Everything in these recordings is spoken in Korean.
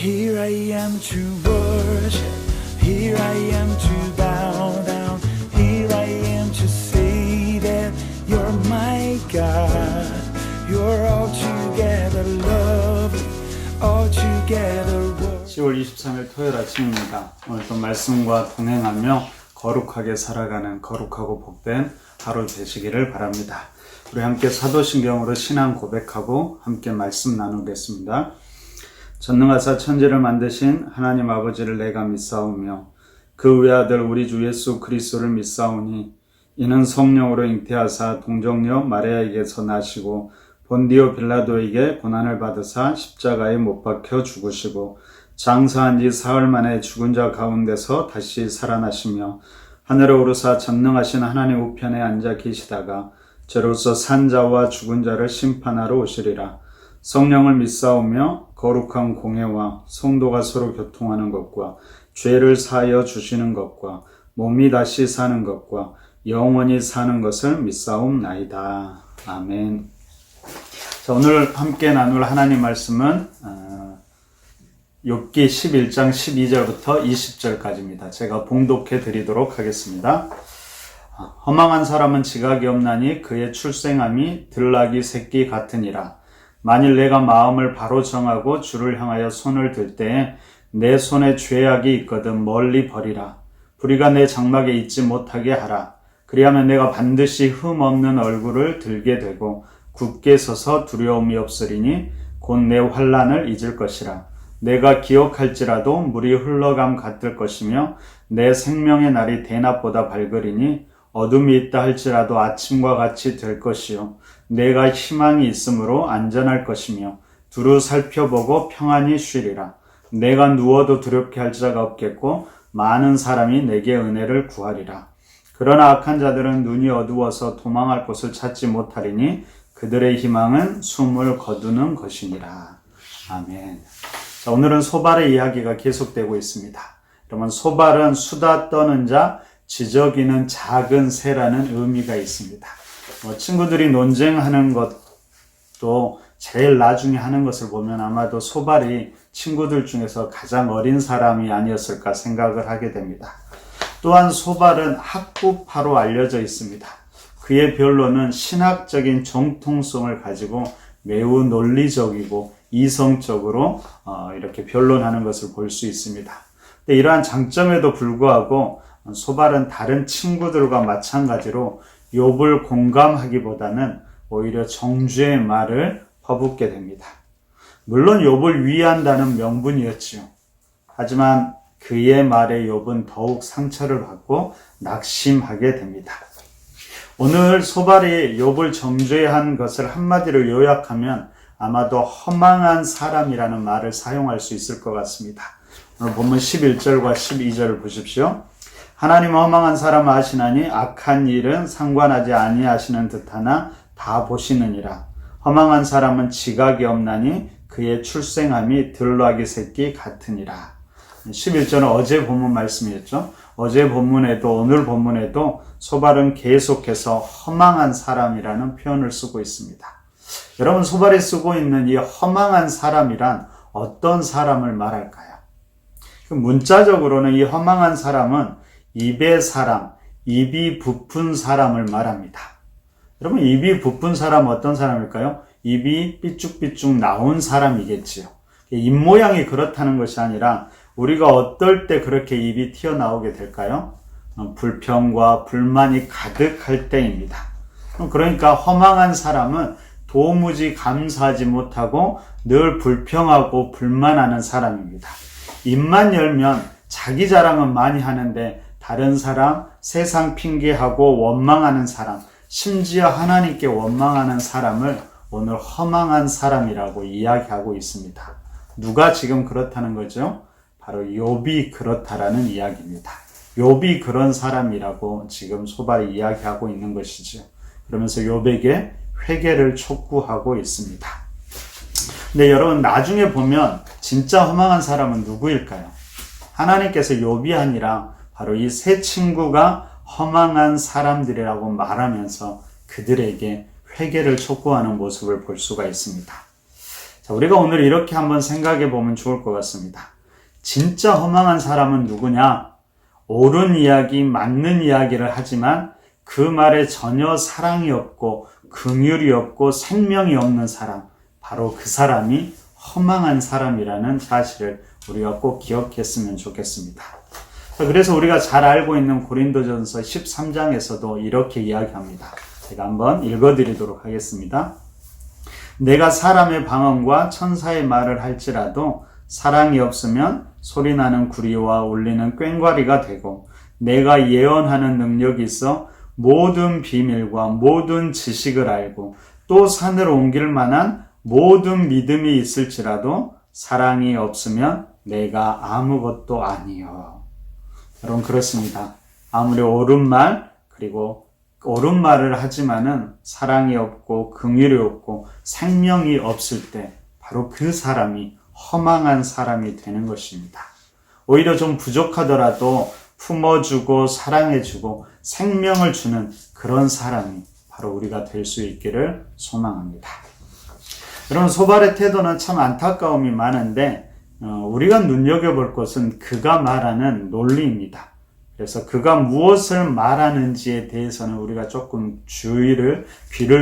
Here I am to worship, here I am to bow down, here I am to say that you're my God. You're altogether lovely, altogether worthy. 10월 23일 토요일 아침입니다. 오늘도 말씀과 동행하며 거룩하게 살아가는 거룩하고 복된 하루 되시기를 바랍니다. 우리 함께 사도신경으로 신앙 고백하고 함께 말씀 나누겠습니다. 전능하사 천지를 만드신 하나님 아버지를 내가 믿사오며 그 외아들 우리 주 예수 그리스도를 믿사오니 이는 성령으로 잉태하사 동정녀 마리아에게서 나시고 본디오 빌라도에게 고난을 받으사 십자가에 못 박혀 죽으시고 장사한 지 사흘 만에 죽은 자 가운데서 다시 살아나시며 하늘에 오르사 전능하신 하나님 우편에 앉아 계시다가 저로서 산 자와 죽은 자를 심판하러 오시리라. 성령을 믿사오며 거룩한 공회와 성도가 서로 교통하는 것과 죄를 사하여 주시는 것과 몸이 다시 사는 것과 영원히 사는 것을 믿사옵나이다. 아멘. 자, 오늘 함께 나눌 하나님 말씀은 욥기 11장 12절부터 20절까지입니다. 제가 봉독해 드리도록 하겠습니다. 허망한 사람은 지각이 없나니 그의 출생함이 들나귀 새끼 같으니라. 만일 내가 마음을 바로 정하고 주를 향하여 손을 들 때에 내 손에 죄악이 있거든 멀리 버리라. 불의가 내 장막에 있지 못하게 하라. 그리하면 내가 반드시 흠 없는 얼굴을 들게 되고 굳게 서서 두려움이 없으리니 곧 내 환난을 잊을 것이라. 내가 기억할지라도 물이 흘러감 같을 것이며 내 생명의 날이 대낮보다 밝으리니 어둠이 있다 할지라도 아침과 같이 될 것이요 내가 희망이 있으므로 안전할 것이며 두루 살펴보고 평안히 쉬리라. 내가 누워도 두렵게 할 자가 없겠고 많은 사람이 내게 은혜를 구하리라. 그러나 악한 자들은 눈이 어두워서 도망할 곳을 찾지 못하리니 그들의 희망은 숨을 거두는 것이니라. 아멘. 자, 오늘은 소발의 이야기가 계속되고 있습니다. 그러면 소발은 수다 떠는 자, 지저귀는 작은 새라는 의미가 있습니다. 친구들이 논쟁하는 것도 제일 나중에 하는 것을 보면 아마도 소발이 친구들 중에서 가장 어린 사람이 아니었을까 생각을 하게 됩니다. 또한 소발은 학구파로 알려져 있습니다. 그의 변론은 신학적인 정통성을 가지고 매우 논리적이고 이성적으로 이렇게 변론하는 것을 볼 수 있습니다. 근데 이러한 장점에도 불구하고 소발은 다른 친구들과 마찬가지로 욥을 공감하기보다는 오히려 정죄의 말을 퍼붓게 됩니다. 물론 욥을 위한다는 명분이었지요. 하지만 그의 말에 욥은 더욱 상처를 받고 낙심하게 됩니다. 오늘 소발이 욥을 정죄한 것을 한마디로 요약하면 아마도 허망한 사람이라는 말을 사용할 수 있을 것 같습니다. 오늘 본문 11절과 12절을 보십시오. 하나님은 허망한 사람을 아시나니 악한 일은 상관하지 아니하시는 듯하나 다 보시느니라. 허망한 사람은 지각이 없나니 그의 출생함이 들나귀 새끼 같으니라. 11절은 어제 본문 말씀이었죠. 어제 본문에도 오늘 본문에도 소발은 계속해서 허망한 사람이라는 표현을 쓰고 있습니다. 여러분, 소발이 쓰고 있는 이 허망한 사람이란 어떤 사람을 말할까요? 문자적으로는 이 허망한 사람은 입의 사람, 입이 부푼 사람을 말합니다. 여러분, 입이 부푼 사람 어떤 사람일까요? 입이 삐쭉삐쭉 나온 사람이겠지요. 입 모양이 그렇다는 것이 아니라 우리가 어떨 때 그렇게 입이 튀어나오게 될까요? 불평과 불만이 가득할 때입니다. 그러니까 허망한 사람은 도무지 감사하지 못하고 늘 불평하고 불만하는 사람입니다. 입만 열면 자기 자랑은 많이 하는데 다른 사람, 세상 핑계하고 원망하는 사람, 심지어 하나님께 원망하는 사람을 오늘 허망한 사람이라고 이야기하고 있습니다. 누가 지금 그렇다는 거죠? 바로 욥이 그렇다라는 이야기입니다. 욥이 그런 사람이라고 지금 소발이 이야기하고 있는 것이죠. 그러면서 욥에게 회개를 촉구하고 있습니다. 근데 여러분, 나중에 보면 진짜 허망한 사람은 누구일까요? 하나님께서 욥이 아니라 바로 이 세 친구가 허망한 사람들이라고 말하면서 그들에게 회개를 촉구하는 모습을 볼 수가 있습니다. 자, 우리가 오늘 이렇게 한번 생각해 보면 좋을 것 같습니다. 진짜 허망한 사람은 누구냐? 옳은 이야기, 맞는 이야기를 하지만 그 말에 전혀 사랑이 없고 긍휼이 없고 생명이 없는 사람, 바로 그 사람이 허망한 사람이라는 사실을 우리가 꼭 기억했으면 좋겠습니다. 그래서 우리가 잘 알고 있는 고린도전서 13장에서도 이렇게 이야기합니다. 제가 한번 읽어드리도록 하겠습니다. 내가 사람의 방언과 천사의 말을 할지라도 사랑이 없으면 소리나는 구리와 울리는 꽹과리가 되고, 내가 예언하는 능력이 있어 모든 비밀과 모든 지식을 알고 또 산을 옮길 만한 모든 믿음이 있을지라도 사랑이 없으면 내가 아무것도 아니요. 여러분, 그렇습니다. 아무리 옳은 말, 그리고 옳은 말을 하지만은 사랑이 없고 긍휼이 없고 생명이 없을 때 바로 그 사람이 허망한 사람이 되는 것입니다. 오히려 좀 부족하더라도 품어주고 사랑해주고 생명을 주는 그런 사람이 바로 우리가 될 수 있기를 소망합니다. 여러분, 소발의 태도는 참 안타까움이 많은데 우리가 눈여겨볼 것은 그가 말하는 논리입니다. 그래서 그가 무엇을 말하는지에 대해서는 우리가 조금 귀를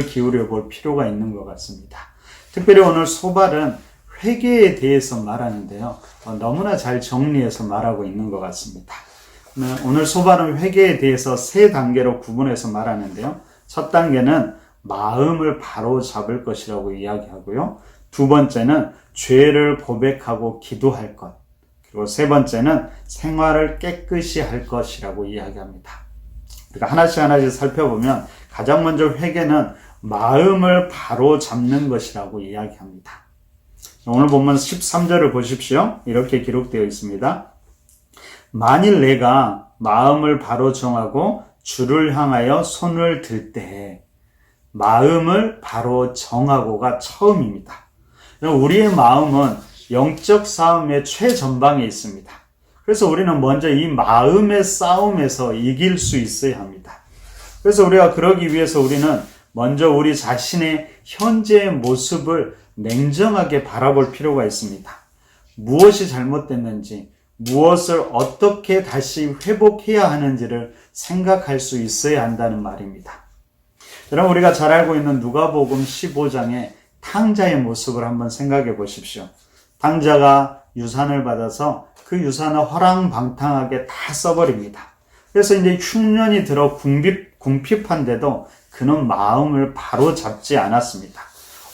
기울여 볼 필요가 있는 것 같습니다. 특별히 오늘 소발은 회개에 대해서 말하는데요. 너무나 잘 정리해서 말하고 있는 것 같습니다. 오늘 소발은 회개에 대해서 세 단계로 구분해서 말하는데요. 첫 단계는 마음을 바로 잡을 것이라고 이야기하고요. 두 번째는 죄를 고백하고 기도할 것. 그리고 세 번째는 생활을 깨끗이 할 것이라고 이야기합니다. 우리가 하나씩 살펴보면 가장 먼저 회개는 마음을 바로 잡는 것이라고 이야기합니다. 오늘 본문 13절을 보십시오. 이렇게 기록되어 있습니다. 만일 내가 마음을 바로 정하고 주를 향하여 손을 들 때, 마음을 바로 정하고가 처음입니다. 우리의 마음은 영적 싸움의 최전방에 있습니다. 그래서 우리는 먼저 이 마음의 싸움에서 이길 수 있어야 합니다. 그래서 우리가 그러기 위해서 우리는 먼저 우리 자신의 현재의 모습을 냉정하게 바라볼 필요가 있습니다. 무엇이 잘못됐는지, 무엇을 어떻게 다시 회복해야 하는지를 생각할 수 있어야 한다는 말입니다. 여러분, 우리가 잘 알고 있는 누가복음 15장의 탕자의 모습을 한번 생각해 보십시오. 탕자가 유산을 받아서 그 유산을 허랑방탕하게 다 써버립니다. 그래서 이제 흉년이 들어 궁핍한데도 그는 마음을 바로 잡지 않았습니다.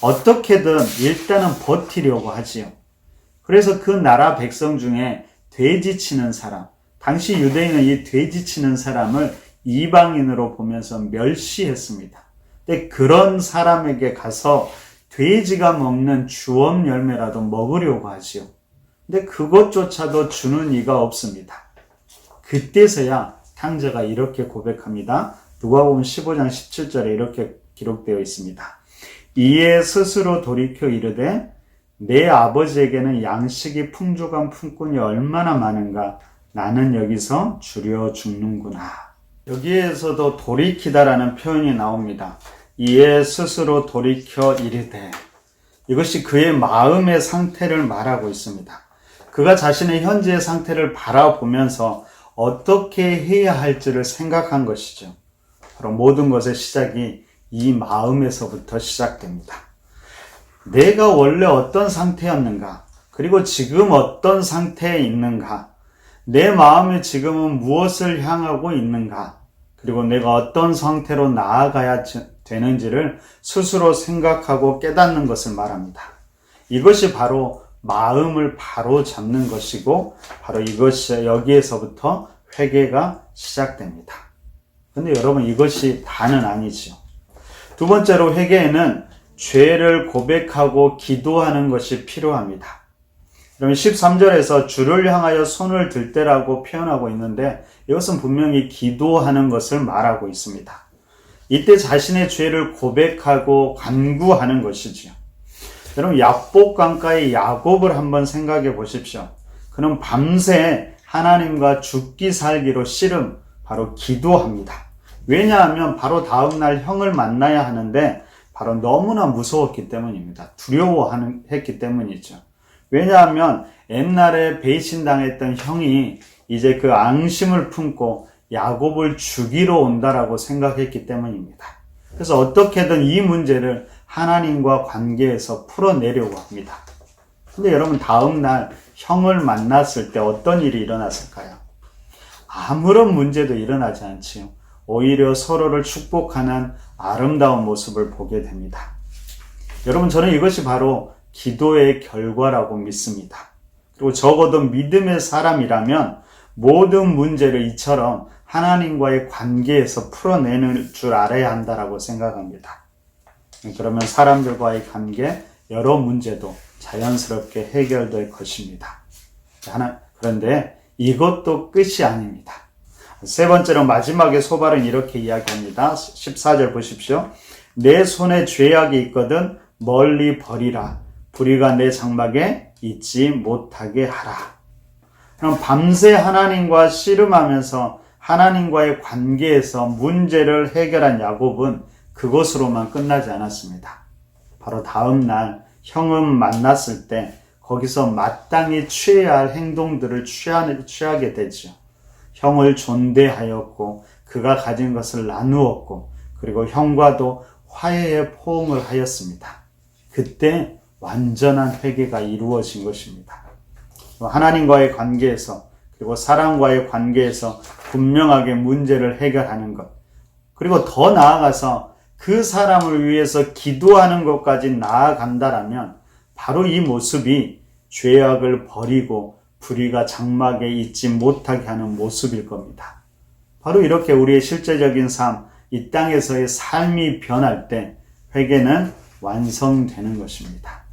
어떻게든 일단은 버티려고 하지요. 그래서 그 나라 백성 중에 돼지 치는 사람, 당시 유대인은 이 돼지 치는 사람을 이방인으로 보면서 멸시했습니다. 근데 그런 사람에게 가서 돼지가 먹는 주엄 열매라도 먹으려고 하지요. 근데 그것조차도 주는 이가 없습니다. 그때서야 탕자가 이렇게 고백합니다. 누가복음 15장 17절에 이렇게 기록되어 있습니다. 이에 스스로 돌이켜 이르되 내 아버지에게는 양식이 풍족한 품꾼이 얼마나 많은가, 나는 여기서 주려 죽는구나. 여기에서도 돌이키다라는 표현이 나옵니다. 이에 스스로 돌이켜 이르되, 이것이 그의 마음의 상태를 말하고 있습니다. 그가 자신의 현재의 상태를 바라보면서 어떻게 해야 할지를 생각한 것이죠. 바로 모든 것의 시작이 이 마음에서부터 시작됩니다. 내가 원래 어떤 상태였는가, 그리고 지금 어떤 상태에 있는가, 내 마음이 지금은 무엇을 향하고 있는가, 그리고 내가 어떤 상태로 나아가야 되는지를 스스로 생각하고 깨닫는 것을 말합니다. 이것이 바로 마음을 바로 잡는 것이고, 바로 이것이 여기에서부터 회개가 시작됩니다. 근데 여러분, 이것이 다는 아니죠. 두 번째로 회개에는 죄를 고백하고 기도하는 것이 필요합니다. 그러면 13절에서 주를 향하여 손을 들 때라고 표현하고 있는데, 이것은 분명히 기도하는 것을 말하고 있습니다. 이때 자신의 죄를 고백하고 간구하는 것이지요. 여러분, 야복 강가의 야곱을 한번 생각해 보십시오. 그는 밤새 하나님과 죽기 살기로 바로 기도합니다. 왜냐하면 바로 다음날 형을 만나야 하는데 바로 너무나 무서웠기 때문입니다. 두려워했기 때문이죠. 왜냐하면 옛날에 배신당했던 형이 이제 그 앙심을 품고 야곱을 죽이러 온다라고 생각했기 때문입니다. 그래서 어떻게든 이 문제를 하나님과 관계에서 풀어내려고 합니다. 근데 여러분, 다음날 형을 만났을 때 어떤 일이 일어났을까요? 아무런 문제도 일어나지 않지요. 오히려 서로를 축복하는 아름다운 모습을 보게 됩니다. 여러분, 저는 이것이 바로 기도의 결과라고 믿습니다. 그리고 적어도 믿음의 사람이라면 모든 문제를 이처럼 하나님과의 관계에서 풀어내는 줄 알아야 한다라고 생각합니다. 그러면 사람들과의 관계, 여러 문제도 자연스럽게 해결될 것입니다. 그런데 이것도 끝이 아닙니다. 세 번째로 마지막에 소발은 이렇게 이야기합니다. 14절 보십시오. 내 손에 죄악이 있거든 멀리 버리라. 불의가 내 장막에 있지 못하게 하라. 그럼 밤새 하나님과 씨름하면서 하나님과의 관계에서 문제를 해결한 야곱은 그것으로만 끝나지 않았습니다. 바로 다음 날 형은 만났을 때 거기서 마땅히 취해야 할 행동들을 취하게 되죠. 형을 존대하였고 그가 가진 것을 나누었고 그리고 형과도 화해의 포옹을 하였습니다. 그때 완전한 회개가 이루어진 것입니다. 하나님과의 관계에서 그리고 사람과의 관계에서 분명하게 문제를 해결하는 것, 그리고 더 나아가서 그 사람을 위해서 기도하는 것까지 나아간다라면 바로 이 모습이 죄악을 버리고 불의가 장막에 있지 못하게 하는 모습일 겁니다. 바로 이렇게 우리의 실제적인 삶, 이 땅에서의 삶이 변할 때 회개는 완성되는 것입니다.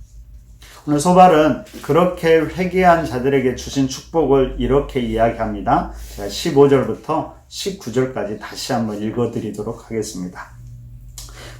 오늘 소발은 그렇게 회개한 자들에게 주신 축복을 이렇게 이야기합니다. 제가 15절부터 19절까지 다시 한번 읽어드리도록 하겠습니다.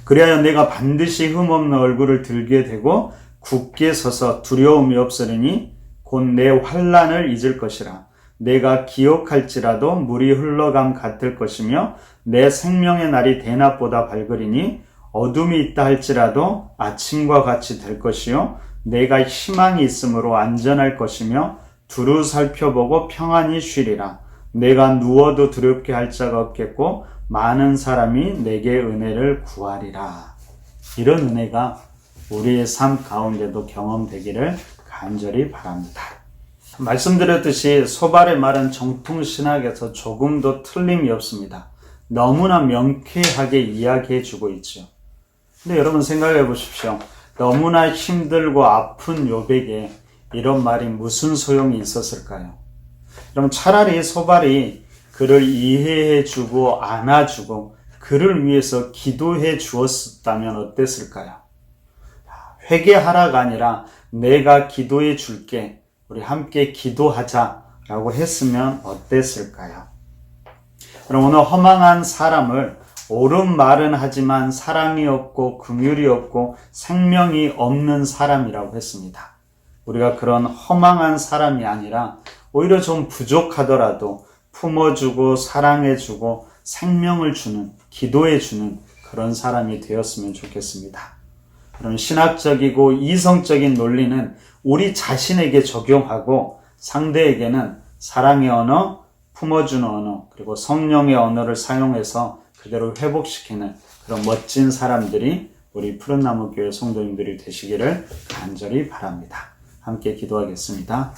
그리하여 내가 반드시 흠없는 얼굴을 들게 되고 굳게 서서 두려움이 없으리니 곧 내 환난을 잊을 것이라. 내가 기억할지라도 물이 흘러감 같을 것이며 내 생명의 날이 대낮보다 밝으리니 어둠이 있다 할지라도 아침과 같이 될 것이요 내가 희망이 있으므로 안전할 것이며 두루 살펴보고 평안히 쉬리라. 내가 누워도 두렵게 할 자가 없겠고 많은 사람이 내게 은혜를 구하리라. 이런 은혜가 우리의 삶 가운데도 경험되기를 간절히 바랍니다. 말씀드렸듯이 소발의 말은 정통신학에서 조금도 틀림이 없습니다. 너무나 명쾌하게 이야기해 주고 있죠. 근데 여러분 생각해 보십시오. 너무나 힘들고 아픈 욥에게 이런 말이 무슨 소용이 있었을까요? 그럼 차라리 소발이 그를 이해해 주고 안아주고 그를 위해서 기도해 주었다면 어땠을까요? 회개하라가 아니라 내가 기도해 줄게, 우리 함께 기도하자라고 했으면 어땠을까요? 그럼 오늘 허망한 사람을 옳은 말은 하지만 사랑이 없고 긍휼이 없고 생명이 없는 사람이라고 했습니다. 우리가 그런 허망한 사람이 아니라 오히려 좀 부족하더라도 품어주고 사랑해주고 생명을 주는, 기도해주는 그런 사람이 되었으면 좋겠습니다. 그럼 신학적이고 이성적인 논리는 우리 자신에게 적용하고 상대에게는 사랑의 언어, 품어주는 언어, 그리고 성령의 언어를 사용해서 그대로 회복시키는 그런 멋진 사람들이 우리 푸른나무교회 성도님들이 되시기를 간절히 바랍니다. 함께 기도하겠습니다.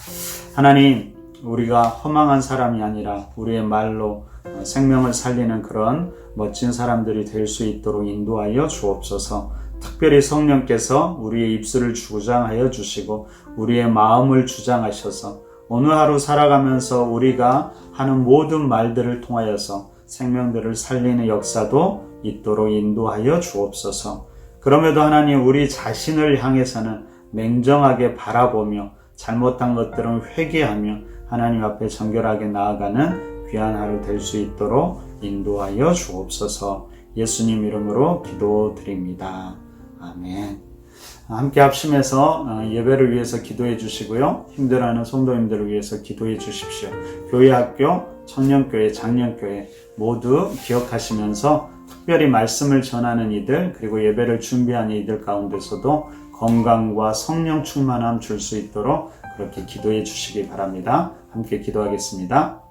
하나님, 우리가 허망한 사람이 아니라 우리의 말로 생명을 살리는 그런 멋진 사람들이 될 수 있도록 인도하여 주옵소서. 특별히 성령께서 우리의 입술을 주장하여 주시고 우리의 마음을 주장하셔서 오늘 하루 살아가면서 우리가 하는 모든 말들을 통하여서 생명들을 살리는 역사도 있도록 인도하여 주옵소서. 그럼에도 하나님, 우리 자신을 향해서는 냉정하게 바라보며 잘못한 것들은 회개하며 하나님 앞에 정결하게 나아가는 귀한 하루 될 수 있도록 인도하여 주옵소서. 예수님 이름으로 기도드립니다. 아멘. 함께 합심해서 예배를 위해서 기도해 주시고요. 힘들어하는 성도님들을 위해서 기도해 주십시오. 교회, 학교, 청년교회, 장년교회 모두 기억하시면서 특별히 말씀을 전하는 이들, 그리고 예배를 준비하는 이들 가운데서도 건강과 성령 충만함 줄 수 있도록 그렇게 기도해 주시기 바랍니다. 함께 기도하겠습니다.